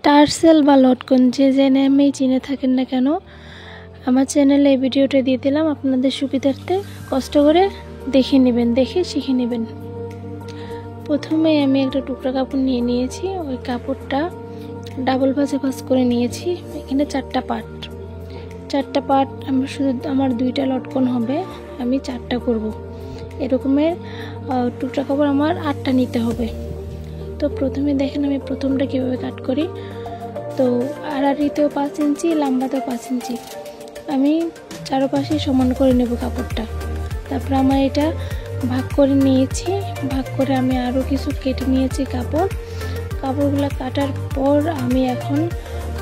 Tassel বা লটকন যে নামেই চিনে থাকেন না কেন, আমার চ্যানেলে এই ভিডিওটা দিয়ে দিলাম আপনাদের সুবিধার্থে। কষ্ট করে দেখে নেবেন, দেখে শিখে নেবেন। প্রথমে আমি একটা টুকরা কাপড় নিয়ে নিয়েছি। ওই কাপড়টা ডাবল ভাঁজে ভাঁজ করে নিয়েছি। এখানে চারটা পার্ট আমার 2টা লটকন হবে, আমি 4টা করব। এরকমের টুকরা কাপড় আমার 8টা নিতে হবে। তো প্রথমে দেখেন আমি প্রথমটা কীভাবে কাট করি। তো আড়াআড়িতেও 5 ইঞ্চি, লম্বাতেও 5 ইঞ্চি আমি চারপাশে সমান করে নেব কাপড়টা। তারপর আমার এটা ভাগ করে নিয়েছি। ভাগ করে আমি আরও কিছু কেটে নিয়েছি কাপড়গুলো কাটার পর আমি এখন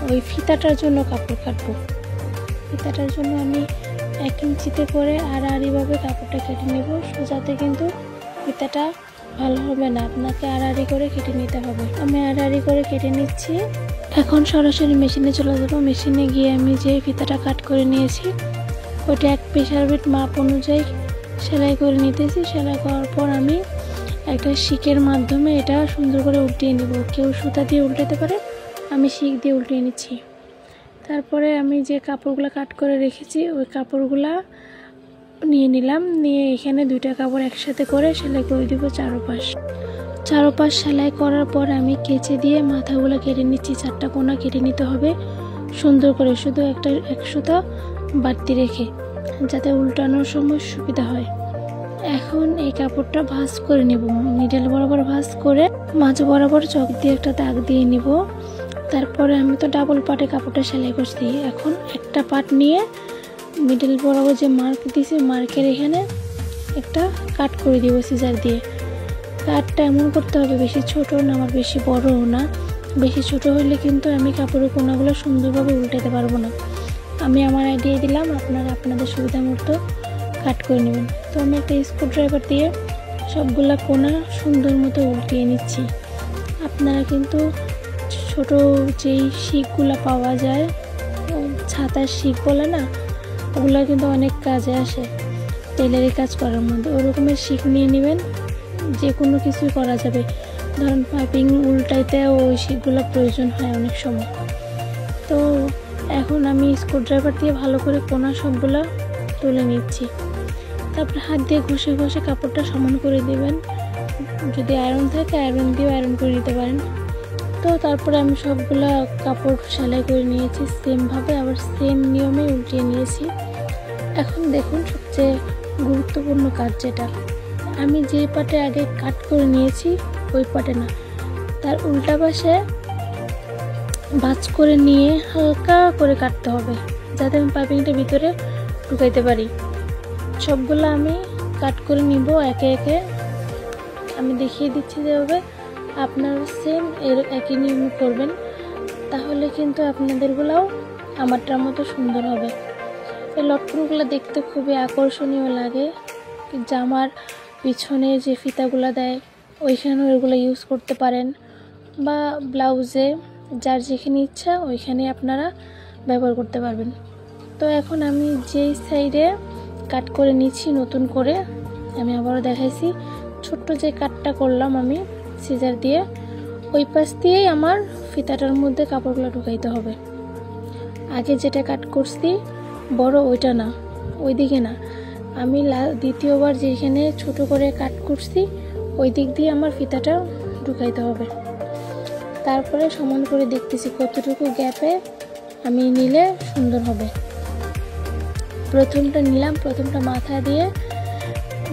ওই ফিতাটার জন্য কাপড় কাটবো। ফিতাটার জন্য আমি 1 ইঞ্চিতে করে আড়াআড়িভাবে কাপড়টা কেটে নেব। সোজাতে কিন্তু ফিতাটা ভালো হবে না, আপনাকে আড়াআড়ি করে কেটে নিতে হবে। আমি আড়াআড়ি করে কেটে নিচ্ছি। এখন সরাসরি মেশিনে চলে যাব। মেশিনে গিয়ে আমি যে ফিতাটা কাট করে নিয়েছি ওইটা 1 প্রেসার বেড মাপ অনুযায়ী সেলাই করে নিতেছি। সেলাই করার পর আমি একটা শিকের মাধ্যমে এটা সুন্দর করে উল্টিয়ে নেব। কেউ সুতা দিয়ে উল্টাতে পারে, আমি শিক দিয়ে উল্টিয়ে নিচ্ছি। তারপরে আমি যে কাপড়গুলো কাট করে রেখেছি ওই কাপড়গুলা নিয়ে নিলাম। নিয়ে এখানে 2টা কাপড় একসাথে করে সেলাই করে দিব চারপাশ সেলাই করার পর আমি কেচে দিয়ে মাথাগুলো কেটে নিচ্ছি। 4টা কোনা কেটে নিতে হবে সুন্দর করে, শুধু এক সুতা বাড়তি রেখে, যাতে উল্টানোর সময় সুবিধা হয়। এখন এই কাপড়টা ভাঁজ করে নেব। মিডল বরাবর ভাঁজ করে মাঝ বরাবর চক দিয়ে একটা দাগ দিয়ে নিব। তারপরে আমি তো ডাবল পার্টে কাপড়টা সেলাই করছি। এখন একটা পার্ট নিয়ে মিডল বরাবর যে মার্ক দিয়েছি মার্কের এখানে একটা কাট করে দিব সিজার দিয়ে। কাটটা এমন করতে হবে, বেশি ছোট না আবার বেশি বড়ও না। বেশি ছোট হলে কিন্তু আমি কাপড়ের কোনাগুলো সুন্দরভাবে উল্টাতে পারবো না। আমি আমার আইডিয়া দিলাম, আপনারা আপনাদের সুবিধা মতো কাট করে নেবেন। তো আমি একটা স্ক্রুড্রাইভার দিয়ে সবগুলা কোনা সুন্দর মতো উল্টিয়ে নিচ্ছি। আপনারা কিন্তু ছোট যেই শিকগুলো পাওয়া যায়, ছাতার শিক বলে না, ওগুলো কিন্তু অনেক কাজে আসে টেলারি কাজ করার মধ্যে। ওরকমের শিক নিয়ে নেবেন, যে কোনো কিছুই করা যাবে। ধরুন পাইপিং উল্টাইতে ওই শিকগুলো প্রয়োজন হয় অনেক সময়। তো এখন আমি স্ক্রুড্রাইভার দিয়ে ভালো করে কোনা সবগুলো তুলে নিচ্ছি। তারপরে হাত দিয়ে ঘষে ঘষে কাপড়টা সমান করে দেবেন। যদি আয়রন থাকে আয়রন দিয়েও আয়রন করে নিতে পারেন। তো তারপরে আমি সবগুলা কাপড় সেলাই করে নিয়েছি সেমভাবে, আবার সেম নিয়মে উল্টিয়ে নিয়েছি। এখন দেখুন সবচেয়ে গুরুত্বপূর্ণ কাজ যেটা, আমি যে পাটে আগে কাট করে নিয়েছি ওই পাটে না, তার উল্টা পাশে ভাঁজ করে নিয়ে হালকা করে কাটতে হবে, যাতে আমি পাইপিংটা ভিতরে ঢুকাইতে পারি। সবগুলো আমি কাট করে নিব একে একে। আমি দেখিয়ে দিচ্ছি যেভাবে আপনারা সেম একই নিয়ম করবেন, তাহলে কিন্তু আপনাদেরগুলোও আমারটার মতো সুন্দর হবে। এই লটকনগুলো দেখতে খুবই আকর্ষণীয় লাগে। জামার পিছনে যে ফিতাগুলো দেয় ওইখানেও এগুলো ইউজ করতে পারেন, বা ব্লাউজে যার যেখানে ইচ্ছা ওইখানে আপনারা ব্যবহার করতে পারবেন। তো এখন আমি যেই সাইডে কাট করে নিচ্ছি নতুন করে, আমি আবারও দেখাইছি, ছোট্ট যে কাটটা করলাম আমি সিজার দিয়ে, ওই পাশ দিয়েই আমার ফিতাটার মধ্যে কাপড়গুলো ঢুকাইতে হবে। আগে যেটা কাট করছি বড় ওইটা না, ওই দিকে না, আমি দ্বিতীয়বার যেখানে ছোট করে কাট করছি ওই দিক দিয়ে আমার ফিতাটা ঢুকাইতে হবে। তারপরে সমান করে দেখতেছি কতটুকু গ্যাপে আমি নিলে সুন্দর হবে। প্রথমটা নিলাম, প্রথমটা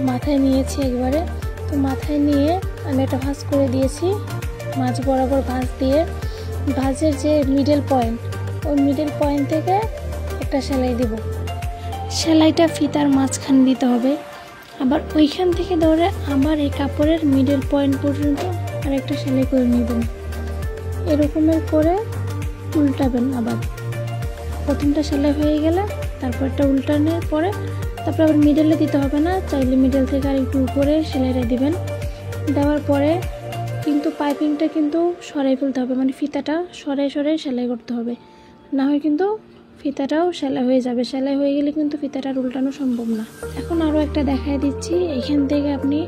মাথায় নিয়েছি একবারে। তো মাথায় নিয়ে আমি একটা ভাঁজ করে দিয়েছি। মাঝ বরাবর ভাঁজ দিয়ে ভাঁজের যে মিডল পয়েন্ট, ওই মিডল পয়েন্ট থেকে একটা সেলাই দিব। সেলাইটা ফিতার মাঝখানে দিতে হবে। আবার ওইখান থেকে ধরে আবার এই কাপড়ের মিডল পয়েন্ট পর্যন্ত আরেকটা সেলাই করে নেবেন। এরকমের করে উল্টাবেন। আবার প্রথমটা সেলাই হয়ে গেলে তারপরটা উল্টানোর পরে তারপর আবার মিডলে দিতে হবে না, চাইলে মিডল থেকে আর একটু উপরে সেলাইটা দিবেন। দেওয়ার পরে কিন্তু পাইপিংটা কিন্তু সরাই ফেলতে হবে, মানে ফিতাটা সরাই সেলাই করতে হবে, না হয় কিন্তু ফিতাটাও সেলাই হয়ে যাবে। সেলাই হয়ে গেলে কিন্তু ফিতাটা উল্টানো সম্ভব না। এখন আরও একটা দেখাই দিচ্ছি। এখান থেকে আপনি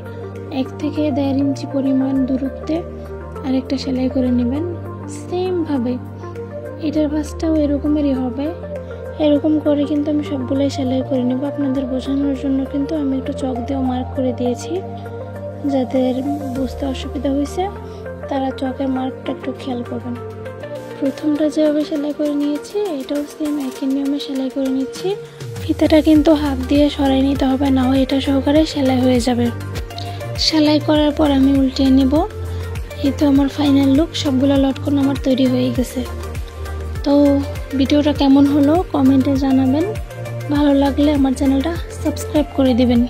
1 থেকে 1.5 ইঞ্চি পরিমাণ দূরত্বে আরেকটা সেলাই করে নেবেন। সেম সেমভাবে এটার ভাঁজটাও এরকমেরই হবে। এরকম করে কিন্তু আমি সবগুলোই সেলাই করে নেব। আপনাদের বোঝানোর জন্য কিন্তু আমি একটু চক দিয়েও মার্ক করে দিয়েছি, যাদের বুঝতে অসুবিধা হয়েছে তারা চকের মার্কটা একটু খেয়াল করবেন। প্রথমটা যেভাবে সেলাই করে নিয়েছি এটাও সেম একই নিয়মে সেলাই করে নিচ্ছি। ফিতাটা কিন্তু হাত দিয়ে সরাই নিতে হবে, না হয় এটা সহকারে সেলাই হয়ে যাবে। সেলাই করার পর আমি উল্টিয়ে নেব। এই তো আমার ফাইনাল লুক, সবগুলো লটকন আমার তৈরি হয়ে গেছে। তো ভিডিওটা কেমন হলো কমেন্টে জানাবেন, ভালো লাগলে আমার চ্যানেলটা সাবস্ক্রাইব করে দিবেন।